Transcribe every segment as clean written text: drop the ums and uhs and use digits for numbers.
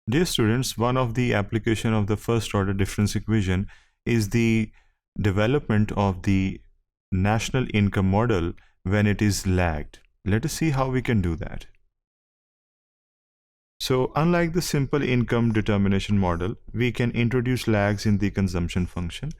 Dear students, one of the application of the first order difference equation is the development of the national income model when it is lagged. Let us see how we can do that. So unlike the simple income determination model, we can introduce lags in the consumption function.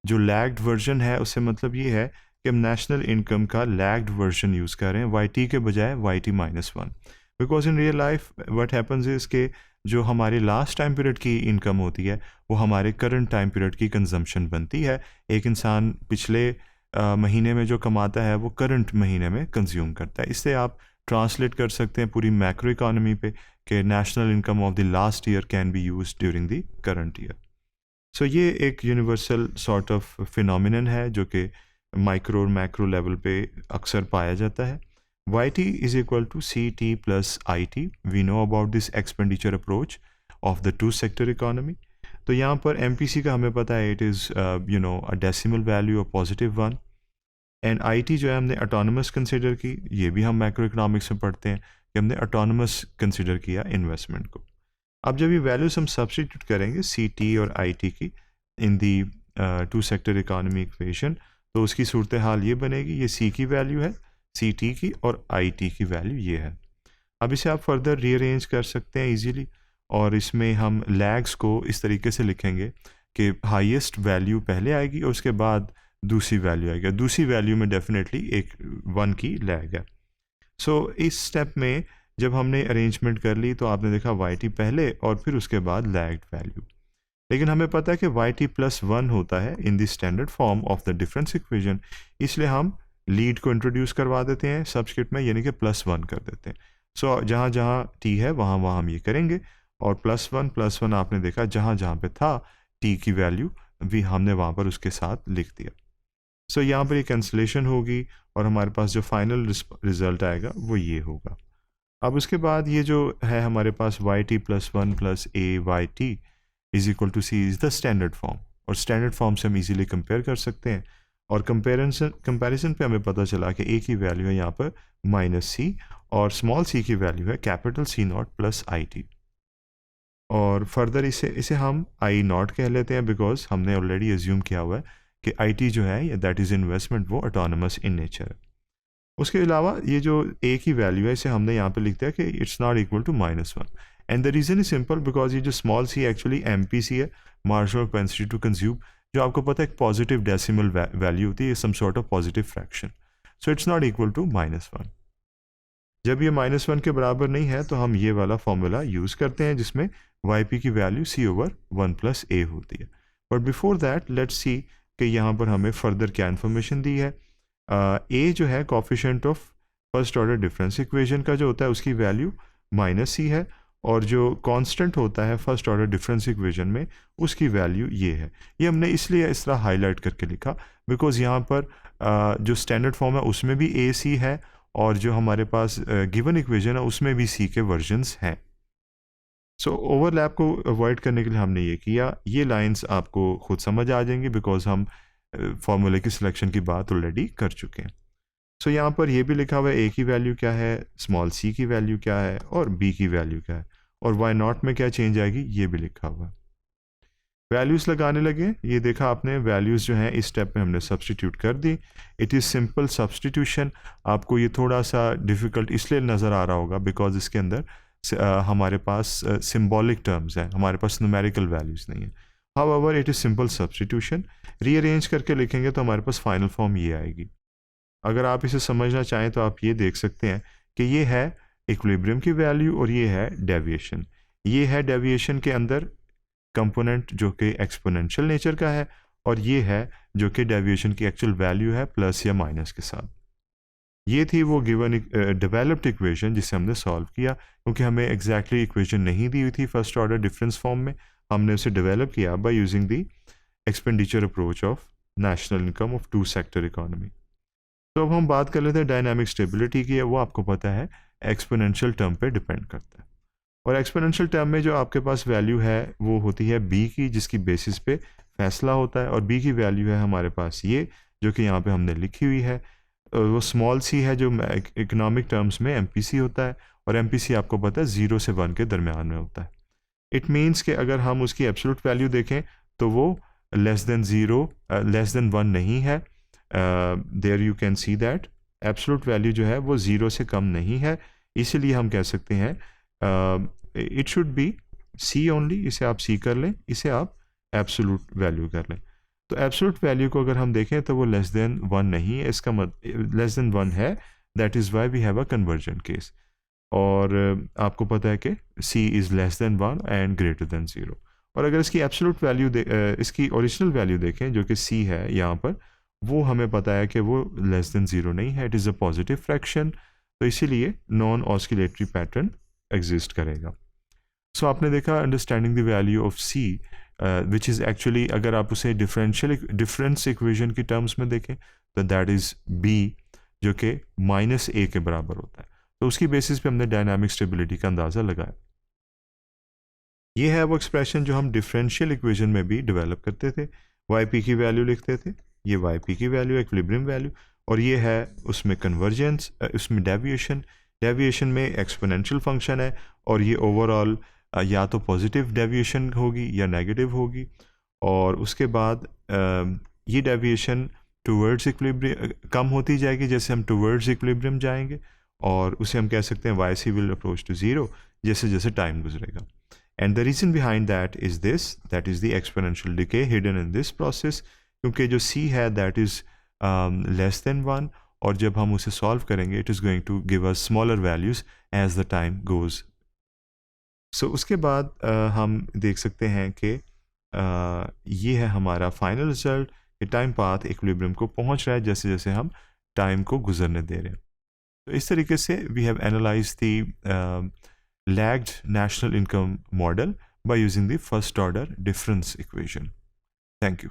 जो lagged version है उससे मतलब ये है कि हम national income का lagged version use कर रहे हैं yt के बजाय yt-1. Because in real life what happens is कि जो हमारी लास्ट टाइम पीरियड की इनकम होती है वो हमारे करंट टाइम पीरियड की कंजम्पशन बनती है. एक इंसान पिछले महीने में जो कमाता है वो करंट महीने में कंज्यूम करता है. इससे आप ट्रांसलेट कर सकते हैं पूरी मैक्रो इकोनॉमी पे कि national income of the last year can be use during the current year. So ये एक यूनिवर्सल सॉर्ट ऑफ फिनोमिनन है जो कि माइक्रो और मैक्रो लेवल पे अक्सर पाया जाता है. YT is equal to CT plus IT. We know about this expenditure approach of the two sector economy. तो यहाँ पर MPC का हमें पता है it is a decimal value of +1. and IT जो है हमने autonomous consider की. ये भी हम मैक्रो इकोनॉमिक्स में पढ़ते हैं कि हमने autonomous consider किया इन्वेस्टमेंट को. अब जब ये वैल्यूज हम सब्सटीट्यूट करेंगे CT और IT की इन दी टू सेक्टर इकोनॉमी इक्वेशन तो उसकी सूरत हाल ये बनेगी. ये C की वैल्यू है, CT की, और IT की वैल्यू ये है. अब इसे आप फर्दर रीअरेंज कर सकते हैं इजीली और इसमें हम लैग्स को इस तरीके से लिखेंगे कि हाईएस्ट वैल्यू पहले आएगी और उसके बाद दूसरी वैल्यू आएगी. दूसरी वैल्यू में डेफिनेटली एक 1 की लैग है. सो इस स्टेप में जब हमने अरेंजमेंट कर ली तो आपने देखा YT पहले और फिर उसके बाद लैग्ड वैल्यू. लेकिन हमें पता है कि YT+1 होता है in the standard form of the difference equation, इसलिए हम लीड को इंट्रोड्यूस करवा देते हैं सबस्क्रिप्ट में, यानी कि +1 कर देते हैं. सो जहाँ जहाँ T है वहाँ वहाँ हम ये करेंगे और +1 आपने देखा जहाँ जहाँ पे था T की वैल्यू भी हमने वहाँ पर उसके साथ लिख दिया. सो यहाँ पर ये कैंसलेशन होगी और हमारे पास जो फाइनल रिजल्ट आएगा वो ये होगा. अब उसके बाद ये जो है हमारे पास YT+1 + AYT = C is the standard form, और स्टैंडर्ड फॉर्म से हम इजीली कंपेयर कर सकते हैं. और कंपैरिजन पे हमें पता चला कि A की वैल्यू है यहाँ पर -C और स्मॉल c की वैल्यू है कैपिटल C0 + IT. और फर्दर इसे हम I0 कह लेते हैं बिकॉज हमने ऑलरेडी एज्यूम किया हुआ है कि IT जो है दैट इज़ इन्वेस्टमेंट वो ऑटोनमस इन नेचर है. उसके अलावा ये जो A की वैल्यू है इसे हमने यहाँ पे लिख दिया कि it's not equal to -1. And the reason is simple because ये जो स्मॉल c एक्चुअली MPC है, मार्जिनल प्रोपेंसिटी टू कंज्यूम, जो आपको पता है एक पॉजिटिव डेसिमल वैल्यू होती है, some sort of positive fraction. So it's not equal to -1. जब ये -1 के बराबर नहीं है तो हम ये वाला फॉर्मूला यूज़ करते हैं जिसमें YP की वैल्यू C/1 + A होती है. But before that let's see कि यहाँ पर हमें फर्दर क्या इन्फॉर्मेशन दी है. A जो है coefficient of first order difference equation का जो होता है उसकी वैल्यू -C है, और जो कांस्टेंट होता है फर्स्ट ऑर्डर डिफरेंस इक्वेशन में उसकी वैल्यू ये है. ये हमने इसलिए इस तरह हाईलाइट करके लिखा बिकॉज यहाँ पर जो स्टैंडर्ड फॉर्म है उसमें भी AC है और जो हमारे पास गिवन इक्वेशन है उसमें भी C के वर्जन्स हैं. सो ओवरलैप को अवॉइड करने के लिए हमने ये किया. ये लाइंस आपको खुद समझ आ जाएंगी बिकॉज हम फॉर्मूले की सिलेक्शन की बात ऑलरेडी कर चुके हैं. सो यहाँ पर ये भी लिखा हुआ है A की वैल्यू क्या है, स्मॉल c की वैल्यू क्या है और B की वैल्यू क्या है, और Y0 में क्या चेंज आएगी ये भी लिखा हुआ है. वैल्यूज़ लगाने लगे, ये देखा आपने वैल्यूज़ जो हैं इस स्टेप में हमने सब्सटीट्यूट कर दी. It is simple substitution. आपको ये थोड़ा सा डिफ़िकल्ट इसलिए नज़र आ रहा होगा बिकॉज इसके अंदर हमारे पास सिम्बॉलिक टर्म्स हैं, हमारे पास न्यूमेरिकल वैल्यूज़ नहीं है. However it is simple substitution. Rearrange करके लिखेंगे तो हमारे पास फाइनल फॉर्म ये आएगी. अगर आप इसे समझना चाहें तो आप ये देख सकते हैं कि ये है इक्विलिब्रियम की वैल्यू और ये है डेविएशन. ये है डेविएशन के अंदर कंपोनेंट जो कि एक्सपोनेंशियल नेचर का है, और ये है जो कि डेविएशन की एक्चुअल वैल्यू है प्लस या माइनस के साथ. ये थी वो गिवन डेवलप्ड इक्वेशन जिसे हमने सॉल्व किया. क्योंकि हमें एग्जैक्टली इक्वेशन नहीं दी हुई थी फर्स्ट ऑर्डर डिफरेंस फॉर्म में, हमने उसे डेवलप किया by using the expenditure approach of national income of two sector economy. तो अब हम बात कर लेते हैं डायनामिक स्टेबिलिटी की. वो आपको पता है एक्सपोनेंशियल टर्म पे डिपेंड करता है, और एक्सपोनेंशियल टर्म में जो आपके पास वैल्यू है वो होती है B की, जिसकी बेसिस पे फैसला होता है, और B की वैल्यू है हमारे पास ये जो कि यहाँ पे हमने लिखी हुई है. वो स्मॉल c है जो इकोनॉमिक टर्म्स में MPC होता है, और MPC आपको पता है 0 से 1 के दरमियान में होता है. इट मीन्स कि अगर हम उसकी एब्सोल्यूट वैल्यू देखें तो वो less than zero, less than one नहीं है. There you can see that absolute value जो है वो ज़ीरो से कम नहीं है. इसीलिए हम कह सकते हैं it should be C only. इसे आप सी कर लें, इसे आप एब्सोल्यूट वैल्यू कर लें. तो एब्सोल्यूट वैल्यू को अगर हम देखें तो वो लेस देन वन नहीं है. इसका लेस देन वन है. That is why we have a convergence case. और आपको पता है कि c is less than one and greater than zero. और अगर इसकी एब्सोल्यूट वैल्यू इसकी ओरिजिनल वैल्यू देखें जो कि c है यहाँ पर, वो हमें पता है कि वो लेस देन ज़ीरो नहीं है. It is a positive fraction. तो इसीलिए नॉन ऑस्किलेटरी पैटर्न एग्जिस्ट करेगा. सो आपने देखा understanding the value of c which is actually, अगर आप उसे डिफरेंस इक्वेशन की टर्म्स में देखें तो दैट इज़ b, जो कि -a के बराबर होता है. तो उसकी बेसिस पे हमने डायनामिक स्टेबिलिटी का अंदाज़ा लगाया. ये है वो एक्सप्रेशन जो हम डिफरेंशियल इक्वेशन में भी डेवलप करते थे. yp की वैल्यू लिखते थे, ये yp की वैल्यू इक्विलिब्रियम वैल्यू. और ये है उसमें कन्वर्जेंस, उसमें डेविएशन में एक्सपोनेंशियल फंक्शन है. और ये ओवरऑल या तो पॉजिटिव डेविएशन होगी या नेगेटिव होगी. और उसके बाद ये डेविएशन टूवर्ड्स इक्विलिब्रियम कम होती जाएगी जैसे हम टूवर्ड्स इक्विलिब्रियम जाएंगे. और उसे हम कह सकते हैं yc will approach to zero जैसे जैसे टाइम गुजरेगा. And the reason behind that is this, that is the exponential decay hidden in this process. क्योंकि जो c है that is less than one, और जब हम उसे सॉल्व करेंगे it is going to give us smaller values as the time goes. So उसके बाद हम देख सकते हैं कि ये है हमारा फाइनल रिजल्ट कि टाइम पाथ इक्विलिब्रियम को पहुंच रहा है जैसे जैसे हम टाइम को गुजरने दे रहे हैं. तो इस तरीके से we have analyse the lagged national income model by using the first order difference equation. Thank you.